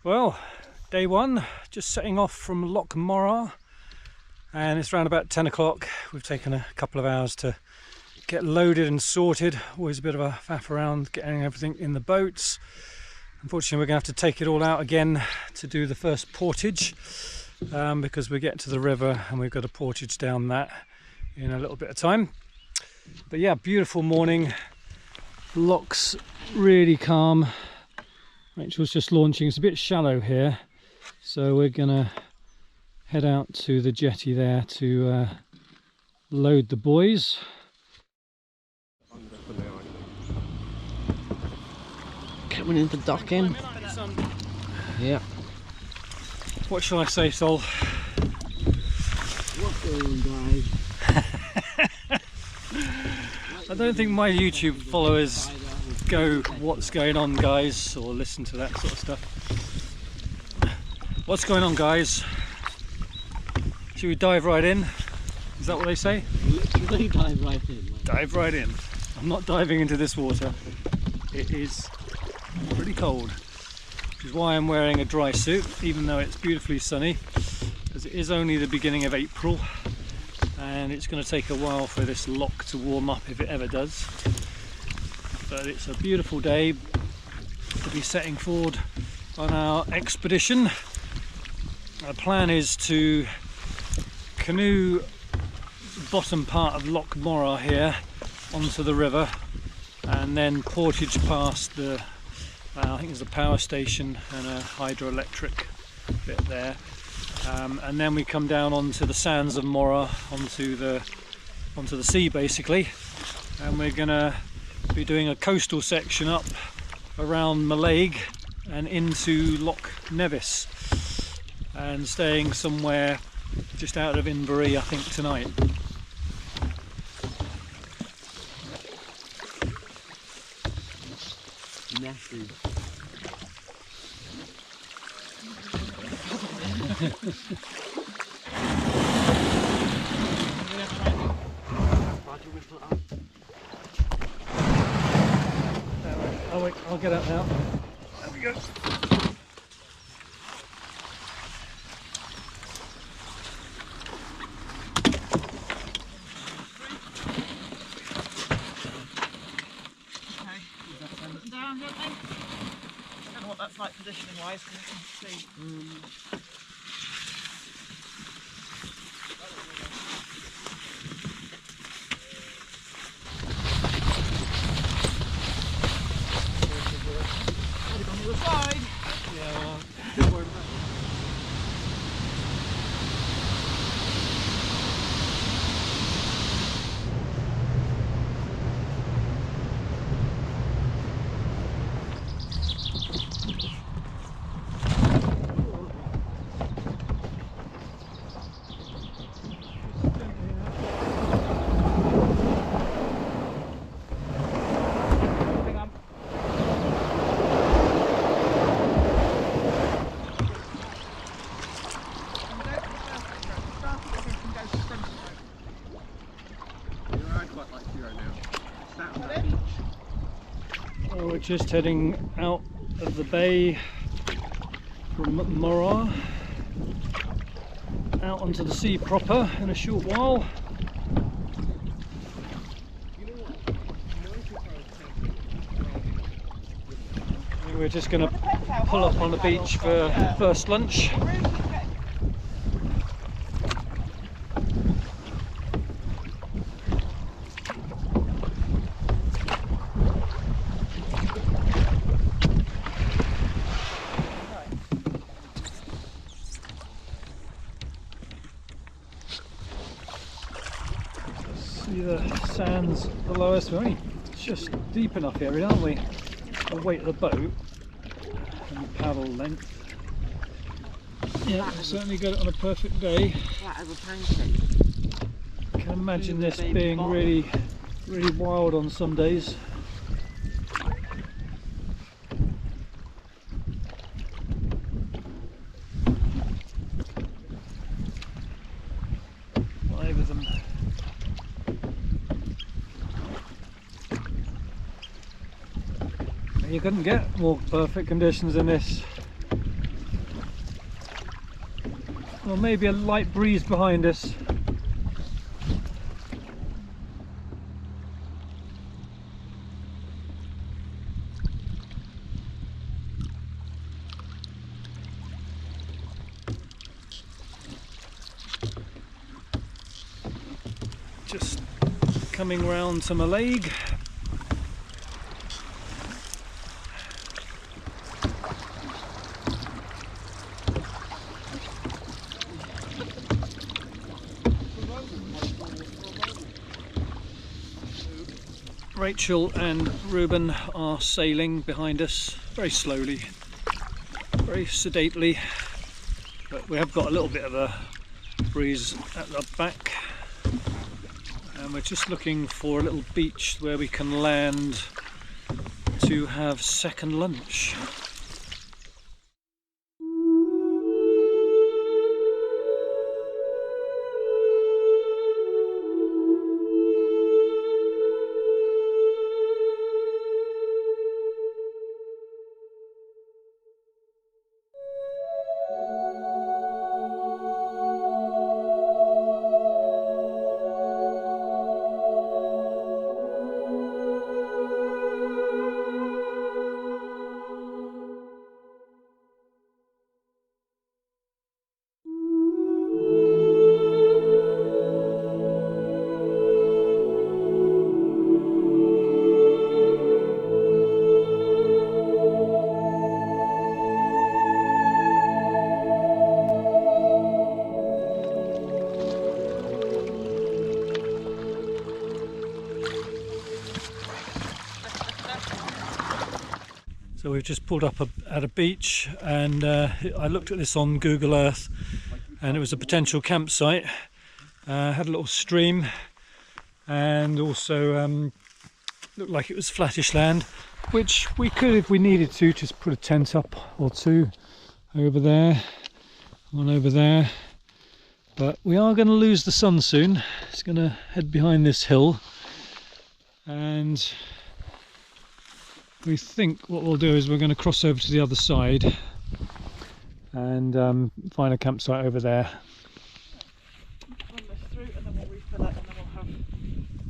Well, day one, just setting off from Loch Morar, and it's around about 10 o'clock. We've taken a couple of hours to get loaded and sorted. Always a bit of a faff around getting everything in the boats. Unfortunately, we're going to have to take it all out again to do the first portage, because we get to the river and we've got a portage down that in a little bit of time. But yeah, beautiful morning. Loch's really calm. Rachel's just launching. It's a bit shallow here, so we're gonna head out to the jetty there to load the buoys. Coming in for docking. Yeah. What shall I say, Sol? What's going on, guys? I don't think my YouTube followers go "what's going on, guys," or listen to that sort of stuff. What's going on, guys? Should we dive right in? Is that what they say? Literally dive right in. Man. Dive right in. I'm not diving into this water. It is pretty cold, which is why I'm wearing a dry suit, even though it's beautifully sunny, as it is only the beginning of April and it's going to take a while for this loch to warm up, if it ever does. But it's a beautiful day to be setting forward on our expedition. Our plan is to canoe the bottom part of Loch Morar here onto the river, and then portage past the I think there's a power station and a hydroelectric bit there, and then we come down onto the sands of Morar, onto the sea basically, and we're gonna be doing a coastal section up around Mallaig and into Loch Nevis, and staying somewhere just out of Inverary, I think, tonight. Messy. Oh wait, I'll get up now. There we go. Down, don't they? I don't know what that's like positioning wise, because I can see. On the other side. Yeah, well, don't worry about it. So we're just heading out of the bay from Morar, out onto the sea proper in a short while. We're just going to pull up on the beach for first lunch. See the sands below us. We're only just deep enough here, aren't we? The weight of the boat and the paddle length. Yeah, we've certainly got it on a perfect day. Flat as a pancake. I can imagine this being really wild on some days. Five of them. You couldn't get more perfect conditions than this. Or maybe a light breeze behind us. Just coming round to Mallaig. Rachel and Reuben are sailing behind us very slowly, very sedately, but we have got a little bit of a breeze at the back, and we're just looking for a little beach where we can land to have second lunch. So we've just pulled up at a beach, and I looked at this on Google Earth, and it was a potential campsite. Had a little stream, and also looked like it was flattish land, which we could, if we needed to, just put a tent up or two over there, one over there. But we are going to lose the sun soon. It's going to head behind this hill, and we think what we'll do is we're going to cross over to the other side and find a campsite over there. Run this through and then we'll refill it, and then we'll have...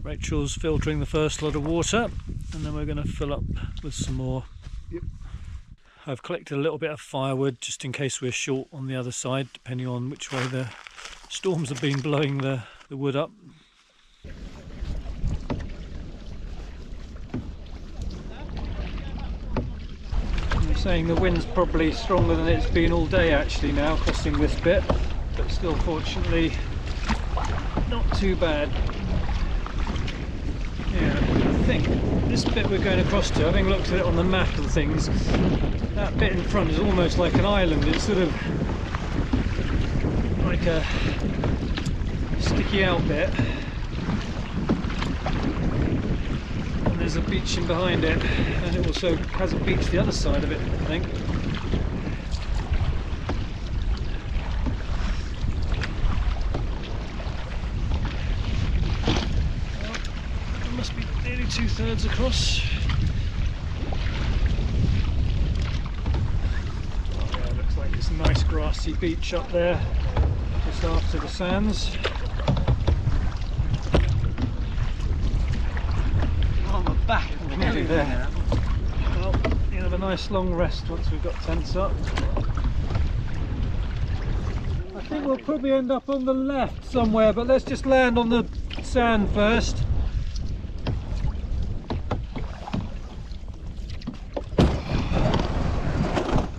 Rachel's filtering the first lot of water, and then we're going to fill up with some more. Yep. I've collected a little bit of firewood just in case we're short on the other side, depending on which way the storms have been blowing the wood up. Saying the wind's probably stronger than it's been all day actually now, crossing this bit, but still fortunately not too bad. Yeah, I think this bit we're going across to, having looked at it on the map and things, that bit in front is almost like an island. It's sort of like a sticky out bit, and there's a beach in behind it, and it also has a beach the other side of it, I think. Well, it must be nearly 2/3 across. Oh yeah, looks like it's a nice grassy beach up there, just after the sands. Back. We're nearly there. Well, you have a nice long rest once we've got tents up. I think we'll probably end up on the left somewhere, but let's just land on the sand first.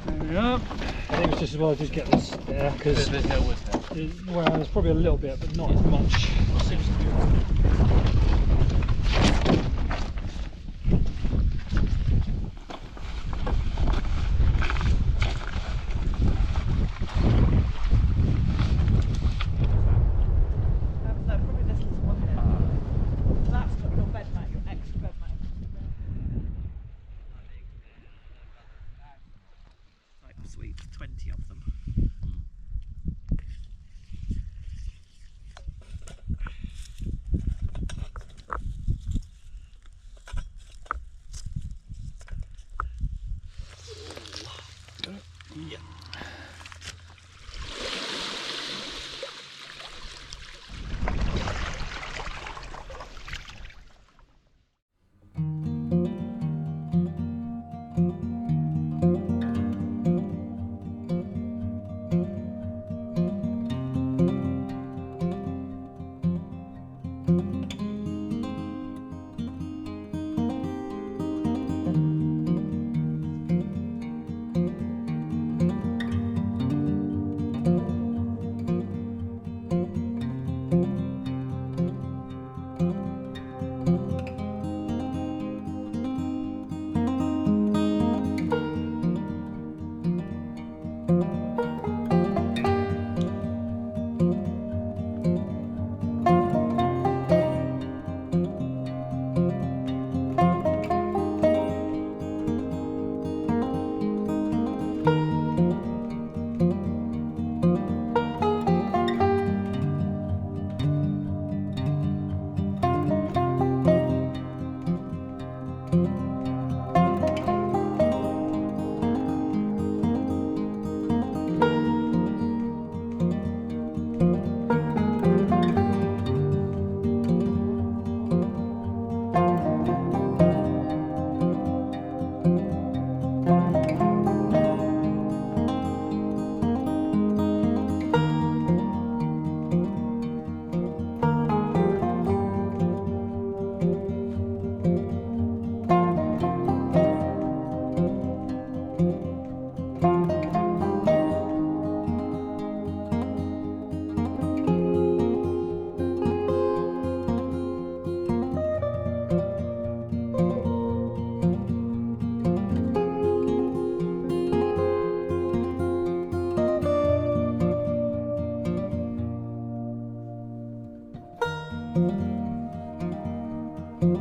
There we are. I think it's just as well just get this there, because There's no wood there. well, there's probably a little bit, but not as much. Seems to be Sweet, 20 of them. And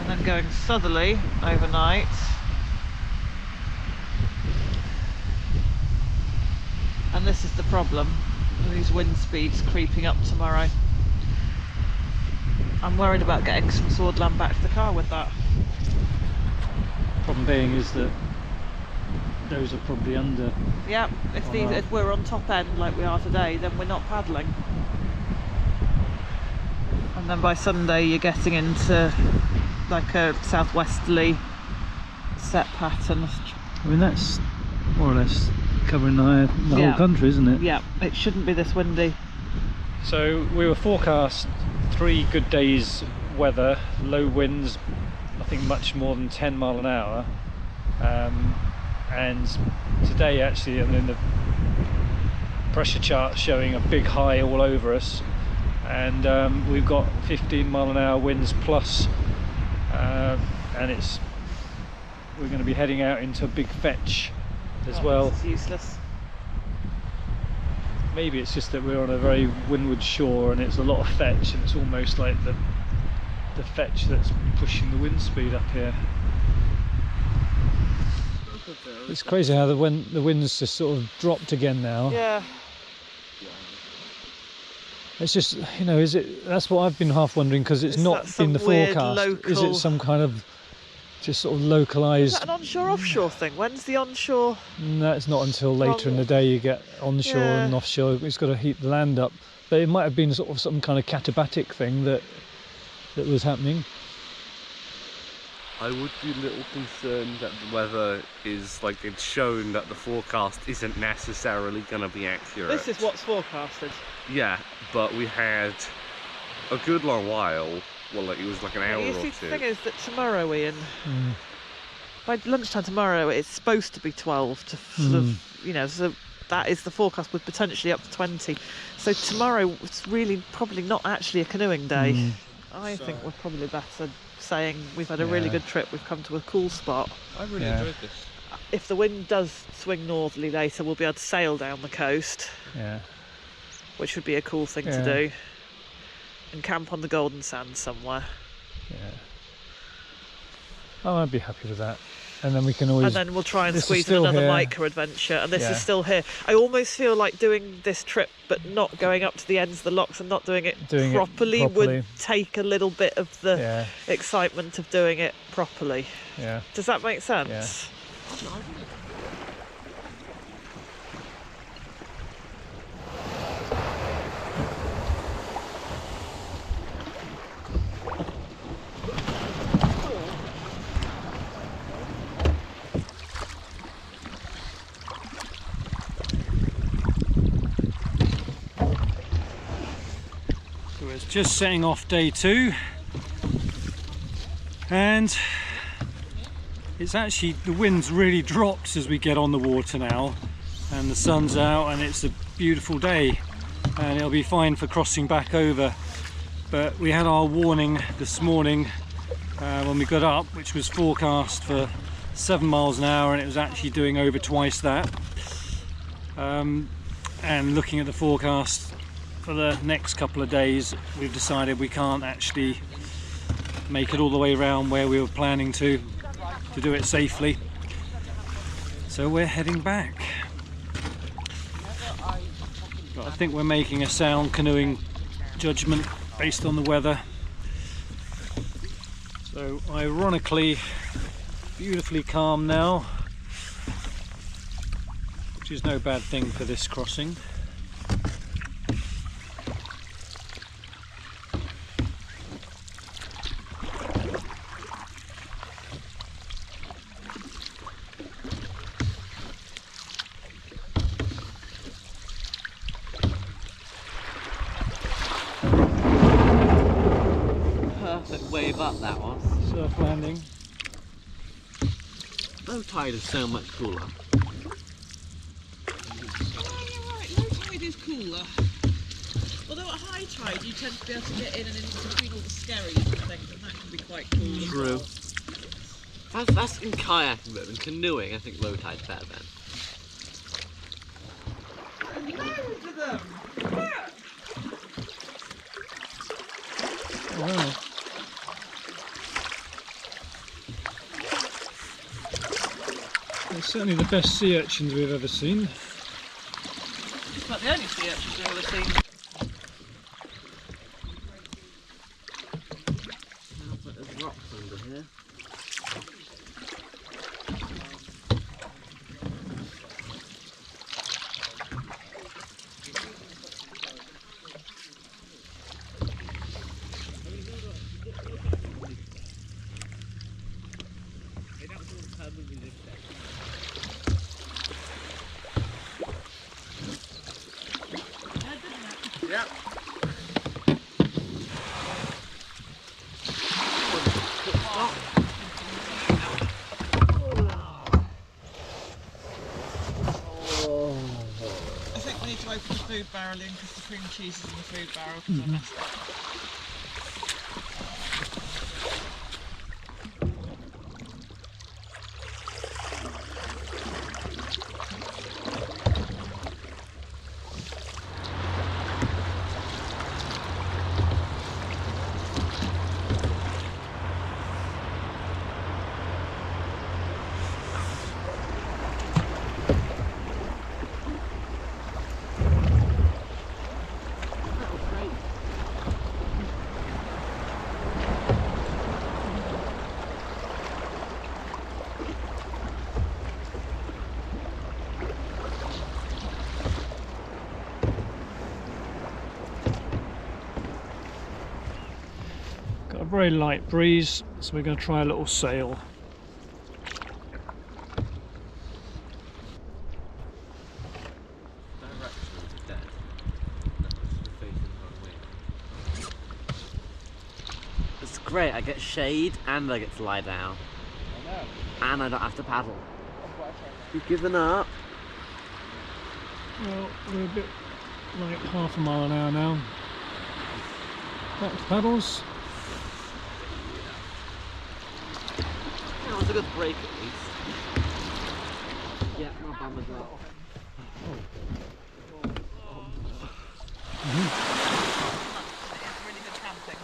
then going southerly overnight. And this is the problem, these wind speeds creeping up tomorrow. I'm worried about getting some Swordland back to the car with that. Problem being is that those are probably under. Yeah, if we're on top end like we are today, then we're not paddling. And then by Sunday you're getting into like a southwesterly set pattern. I mean, that's more or less covering the whole country, isn't it? Yeah, it shouldn't be this windy. So we were forecast 3 good days weather, low winds, nothing much more than 10 mile an hour, and today actually, and then the pressure chart showing a big high all over us, and we've got 15 mile an hour winds plus, and we're going to be heading out into a big fetch as well. It's useless. Maybe it's just that we're on a very windward shore and it's a lot of fetch, and it's almost like the fetch that's pushing the wind speed up here. It's crazy how the wind's just sort of dropped again now. Yeah. It's just, you know, that's what I've been half wondering, because it's Is not that some in the weird forecast. Is local- it some kind of just sort of Is localised? that an onshore offshore thing? When's the onshore? No, it's not until later in the day you get onshore and offshore. It's got to heat the land up. But it might have been sort of some kind of katabatic thing that was happening. I would be a little concerned that the weather is, like, it's shown that the forecast isn't necessarily going to be accurate. This is what's forecasted. Yeah, but we had a good long while. Well, like, it was like an hour You or see, two. the thing is that tomorrow, Ian, by lunchtime tomorrow, it's supposed to be 12 to sort of, you know, so that is the forecast with potentially up to 20. So tomorrow, it's really probably not actually a canoeing day. I think we're probably better saying we've had a really good trip, we've come to a cool spot. I really enjoyed this. If the wind does swing northerly later, we'll be able to sail down the coast, which would be a cool thing to do, and camp on the golden sand somewhere. Oh, I'd be happy with that. And then we can always... And then we'll try and This is squeeze in still another here. micro adventure, and this is still here. I almost feel like doing this trip but not going up to the ends of the locks and not doing it properly would take a little bit of the excitement of doing it properly. Yeah. Does that make sense? Yeah. So it's just setting off day 2, and it's actually, the wind's really dropped as we get on the water now, and the sun's out and it's a beautiful day, and it'll be fine for crossing back over. But we had our warning this morning when we got up, which was forecast for 7 miles an hour, and it was actually doing over twice that. And looking at the forecast for the next couple of days, we've decided we can't actually make it all the way around where we were planning to do it safely, so we're heading back. But I think we're making a sound canoeing judgment based on the weather. So ironically, beautifully calm now, which is no bad thing for this crossing. Perfect wave up, that one. Surf landing. Low tide is so much cooler. cooler. Although at high tide you tend to be able to get in and into between all the skerries and things, and that can be quite cool as True. well. That's in kayaking, but in canoeing, I think low tide's better then. Loads of them! Wow. They're certainly the best sea urchins we've ever seen. It's about the only sea urchins I've ever seen. Sounds like there's rocks under here. Yeah. I think we need to open the food barrel in because the cream cheese is in the food barrel because I messed up. Got a very light breeze, so we're going to try a little sail. Directions are dead. We're facing the wrong way. It's great, I get shade and I get to lie down. I know. And I don't have to paddle. You've given up. Well, we're a bit like half a mile an hour now. Back to paddles. That was a good break at least. Yeah, not bad as well. It's really good camping.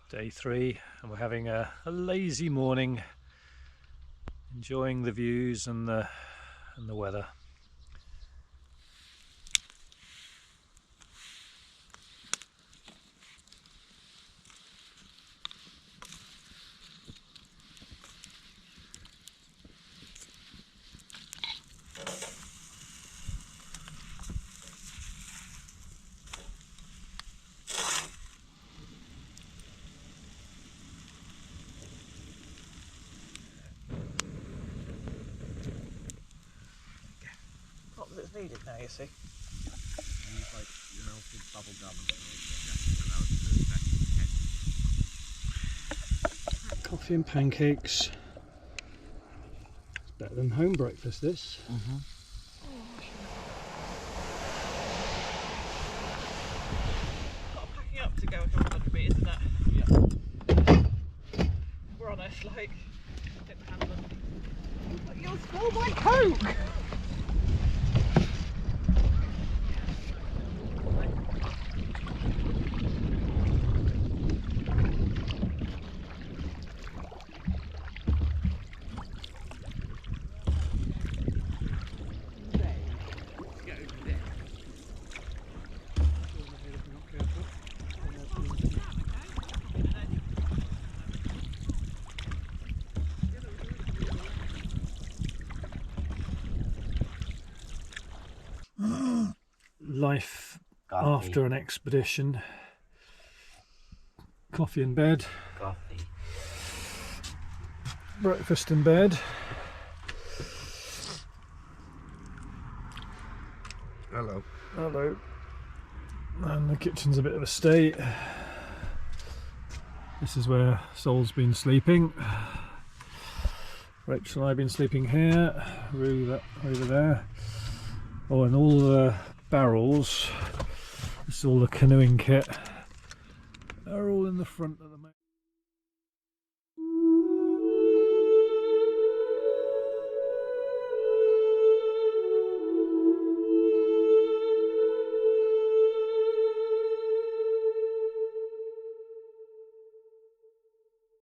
Day 3, and we're having a lazy morning, enjoying the views and the weather. feed it now, you see. Use like melted bubble gum. Coffee and pancakes. It's better than home breakfast, this. Got packing up to go a couple of bit, isn't it? Yeah. We're honest, like, didn't handle it. But you'll spill my Coke! Life after an expedition. Coffee in bed, Coffee. breakfast in bed. Hello. Hello. And the kitchen's a bit of a state. This is where Sol's been sleeping. Rachel and I have been sleeping here, Rue that over there. Oh, and all the barrels, this is all the canoeing kit, are all in the front of the